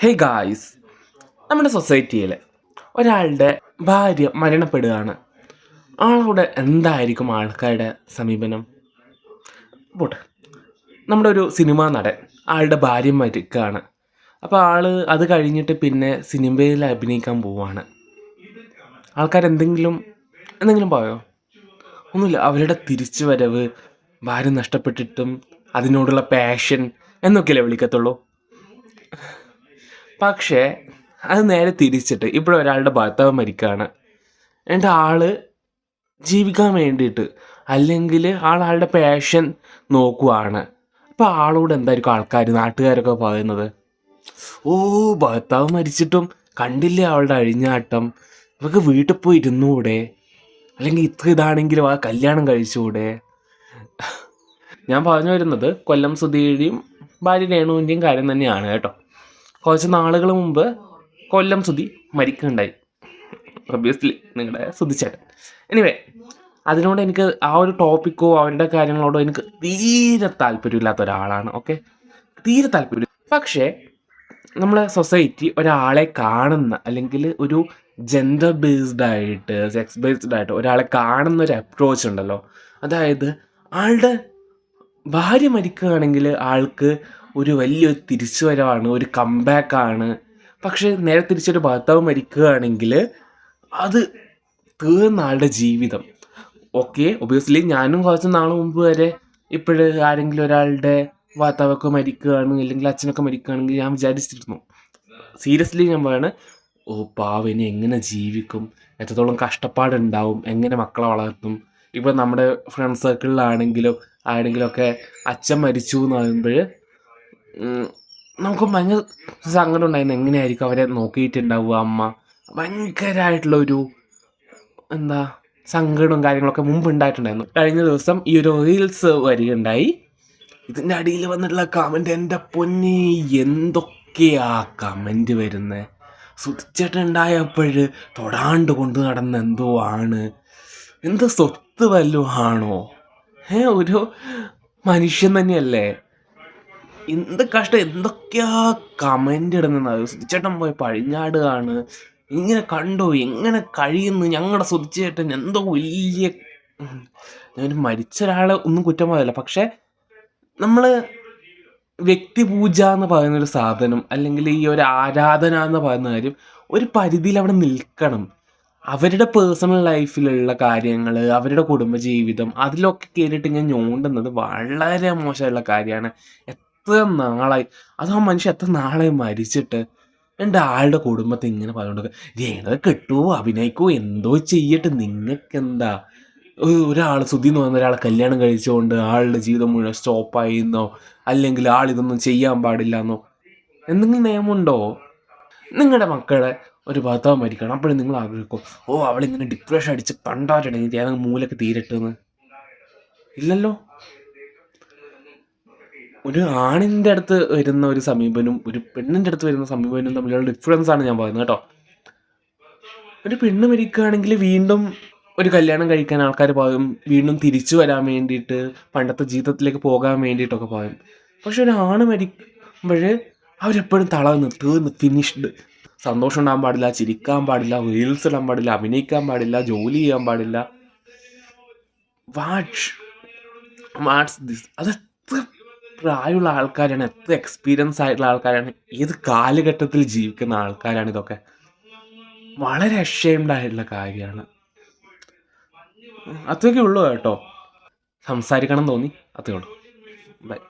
Hey guys, നമ്മുടെ സൊസൈറ്റിയിൽ ഒരാളുടെ ഭാര്യ മരണപ്പെടുകയാണ്. ആളോട് എന്തായിരിക്കും ആൾക്കാരുടെ സമീപനം? പോട്ടെ, നമ്മുടെ ഒരു സിനിമാ നടൻ ആളുടെ ഭാര്യ മരിക്കുകയാണ്. അപ്പോൾ അത് കഴിഞ്ഞിട്ട് പിന്നെ സിനിമയിൽ അഭിനയിക്കാൻ പോവാണ്. ആൾക്കാരെന്തെങ്കിലും പറയോ? ഒന്നുമില്ല. അവരുടെ തിരിച്ചു വരവ്, ഭാര്യ നഷ്ടപ്പെട്ടിട്ടും അതിനോടുള്ള പാഷൻ എന്നൊക്കെയല്ലേ വിളിക്കത്തുള്ളൂ. പക്ഷേ അത് നേരെ തിരിച്ചിട്ട് ഇപ്പോഴൊരാളുടെ ഭർത്താവ് മരിക്കുകയാണ്. എന്നിട്ട് ജീവിക്കാൻ വേണ്ടിയിട്ട് അല്ലെങ്കിൽ ആളുടെ പാഷൻ നോക്കുവാണ്. അപ്പോൾ ആളോട് എന്തായിരിക്കും നാട്ടുകാരൊക്കെ പറയുന്നത്? ഓ, ഭർത്താവ് മരിച്ചിട്ടും കണ്ടില്ലേ അവളുടെ അഴിഞ്ഞാട്ടം, ഇവർക്ക് വീട്ടിൽ പോയി ഇരുന്നുകൂടെ? അല്ലെങ്കിൽ ഇത്ര ഇതാണെങ്കിലും ആ കല്യാണം കഴിച്ചുകൂടെ? ഞാൻ പറഞ്ഞു വരുന്നത് കൊല്ലം സുധീയുടെയും ഭാര്യ രേണുവിൻ്റെയും കാര്യം തന്നെയാണ് കേട്ടോ. കുറച്ച് നാളുകൾ മുമ്പ് കൊല്ലം സുധി മരിക്കുകയുണ്ടായി. ഒബ്വിയസ്ലി നിങ്ങളുടെ സുധിച്ചേട്ടൻ. എനിവേ, അതിനോട് എനിക്ക് ആ ഒരു ടോപ്പിക്കോ അവരുടെ കാര്യങ്ങളോടോ എനിക്ക് തീരെ താല്പര്യമില്ലാത്ത ഒരാളാണ്. ഓക്കെ, തീരെ താല്പര്യം. പക്ഷേ നമ്മളെ സൊസൈറ്റി ഒരാളെ കാണുന്ന അല്ലെങ്കിൽ ഒരു ജെൻഡർ ബേസ്ഡ് ആയിട്ട് സെക്സ് ബേസ്ഡ് ആയിട്ട് ഒരാളെ കാണുന്ന ഒരു അപ്രോച്ച് ഉണ്ടല്ലോ. അതായത് ആളുടെ ഭാര്യ മരിക്കുകയാണെങ്കിൽ ആൾക്ക് ഒരു വലിയൊരു തിരിച്ചുവരവാണ്, ഒരു കംബാക്കാണ്. പക്ഷേ നേരെ തിരിച്ചൊരു ഭർത്താവ് മരിക്കുകയാണെങ്കിൽ അത് തീർന്ന ആളുടെ ജീവിതം. ഓക്കെ, ഒബിയസ്ലി ഞാനും കുറച്ച് നാൾ മുമ്പ് വരെ ആരെങ്കിലും ഒരാളുടെ ഭർത്താവൊക്കെ മരിക്കുകയാണ് അല്ലെങ്കിൽ അച്ഛനൊക്കെ മരിക്കുകയാണെങ്കിൽ ഞാൻ വിചാരിച്ചിരുന്നു, സീരിയസ്ലി ഞാൻ പറയാണ്, ഓ പാവം, എങ്ങനെ ജീവിക്കും, എത്രത്തോളം കഷ്ടപ്പാടുണ്ടാവും, എങ്ങനെ മക്കളെ വളർത്തും. ഇപ്പോൾ നമ്മുടെ ഫ്രണ്ട് സർക്കിളിലാണെങ്കിലൊക്കെ അച്ഛൻ മരിച്ചു എന്ന് പറയുമ്പോൾ നമുക്ക് ഭയങ്കര സങ്കടം ഉണ്ടായിരുന്നു. എങ്ങനെയായിരിക്കും അവരെ നോക്കിയിട്ടുണ്ടാവുക അമ്മ? ഭയങ്കരമായിട്ടുള്ളൊരു സങ്കടവും കാര്യങ്ങളൊക്കെ മുമ്പ് ഉണ്ടായിട്ടുണ്ടായിരുന്നു. കഴിഞ്ഞ ദിവസം ഈ ഒരു റീൽസ് വരികയുണ്ടായി. ഇതിൻ്റെ അടിയിൽ വന്നിട്ടുള്ള കമൻറ്റ്, എൻ്റെ പൊന്നി, എന്തൊക്കെയാ കമൻറ്റ് വരുന്നത്! സുധിച്ചേട്ടൻ ഉണ്ടായപ്പോൾ തൊടാണ്ട് കൊണ്ടു നടന്ന എന്തോ ആണ്, എന്തോ സ്വത്ത് വല്ലതും ആണോ? ഒരു മനുഷ്യൻ തന്നെയല്ലേ? എന്ത് കഷ്ടം! എന്തൊക്കെയാ കമൻ്റ് ഇടുന്നത്! സുധിച്ചേട്ടൻ പോയി പഴിഞ്ഞാടുകയാണ്, ഇങ്ങനെ കണ്ടോ, എങ്ങനെ കഴിയുന്നു ഞങ്ങളുടെ സുധിച്ചേട്ടൻ, എന്തോ വലിയ... ഞാൻ മരിച്ച ഒരാളെ ഒന്നും കുറ്റം പറയില്ല. പക്ഷേ നമ്മൾ വ്യക്തിപൂജ എന്ന് പറയുന്നൊരു സാധനം, അല്ലെങ്കിൽ ഈ ഒരു ആരാധന എന്ന് പറയുന്ന കാര്യം ഒരു പരിധിയിൽ അവിടെ നിൽക്കണം. അവരുടെ പേഴ്സണൽ ലൈഫിലുള്ള കാര്യങ്ങൾ, അവരുടെ കുടുംബജീവിതം, അതിലൊക്കെ കയറിയിട്ട് ഞാൻ ഞോണ്ടുന്നത് വളരെ മോശമുള്ള കാര്യമാണ്. എത്ര നാളായി, അത് ആ മനുഷ്യൻ എത്ര നാളായി മരിച്ചിട്ട്, എൻ്റെ ആളുടെ കുടുംബത്തെ ഇങ്ങനെ പറഞ്ഞുകൊണ്ട് രേണുവെ കെട്ടുവോ അഭിനയിക്കുവോ എന്തോ ചെയ്യട്ടെ, നിങ്ങൾക്കെന്താ? ഒരാൾ സുധി എന്ന് പറയുന്ന ഒരാളെ കല്യാണം കഴിച്ചുകൊണ്ട് ആളുടെ ജീവിതം മുഴുവൻ സ്റ്റോപ്പായിരുന്നോ, അല്ലെങ്കിൽ ആളിതൊന്നും ചെയ്യാൻ പാടില്ല എന്നോ എന്തെങ്കിലും നിയമമുണ്ടോ? നിങ്ങളുടെ മക്കളെ ഒരു ഭർത്താവ് മരിക്കണം, അപ്പോഴും നിങ്ങൾ ആഗ്രഹിക്കും, ഓ അവളിങ്ങനെ ഡിപ്രഷൻ അടിച്ച് കണ്ടാട്ടുണ്ടെങ്കിൽ ഏതെങ്കിലും മൂലൊക്കെ തീരട്ടെന്ന്? ഇല്ലല്ലോ. ഒരു ആണിൻ്റെ അടുത്ത് വരുന്ന ഒരു സമീപനവും ഒരു പെണ്ണിൻ്റെ അടുത്ത് വരുന്ന സമീപനവും തമ്മിലുള്ള ഡിഫറൻസ് ആണ് ഞാൻ പറയുന്നത് കേട്ടോ. ഒരു പെണ്ണ് മരിക്കുകയാണെങ്കിൽ വീണ്ടും ഒരു കല്യാണം കഴിക്കാൻ ആൾക്കാർ പറയും, വീണ്ടും തിരിച്ചു വരാൻ വേണ്ടിയിട്ട്, പണ്ടത്തെ ജീവിതത്തിലേക്ക് പോകാൻ വേണ്ടിയിട്ടൊക്കെ പറയും. പക്ഷെ ഒരു ആണ് മരിക്കുമ്പോൾ അവരെപ്പോഴും തളർന്ന് തീർന്ന് ഫിനിഷ്ഡ്. സന്തോഷം ഉണ്ടാകാൻ പാടില്ല, ചിരിക്കാൻ പാടില്ല, റീൽസ് ഇടാൻ പാടില്ല, അഭിനയിക്കാൻ പാടില്ല, ജോലി ചെയ്യാൻ പാടില്ല. What's this? അതെത്ര പ്രായമുള്ള ആൾക്കാരാണ്, എത്ര എക്സ്പീരിയൻസ് ആയിട്ടുള്ള ആൾക്കാരാണ്, ഏത് കാലഘട്ടത്തിൽ ജീവിക്കുന്ന ആൾക്കാരാണ് ഇതൊക്കെ? വളരെ അഷെയിംഡ് ആയിട്ടുള്ള കാര്യമാണ്. അത്രയൊക്കെ ഉള്ളൂ കേട്ടോ. സംസാരിക്കണം തോന്നി, അത്രയേ ഉള്ളൂ.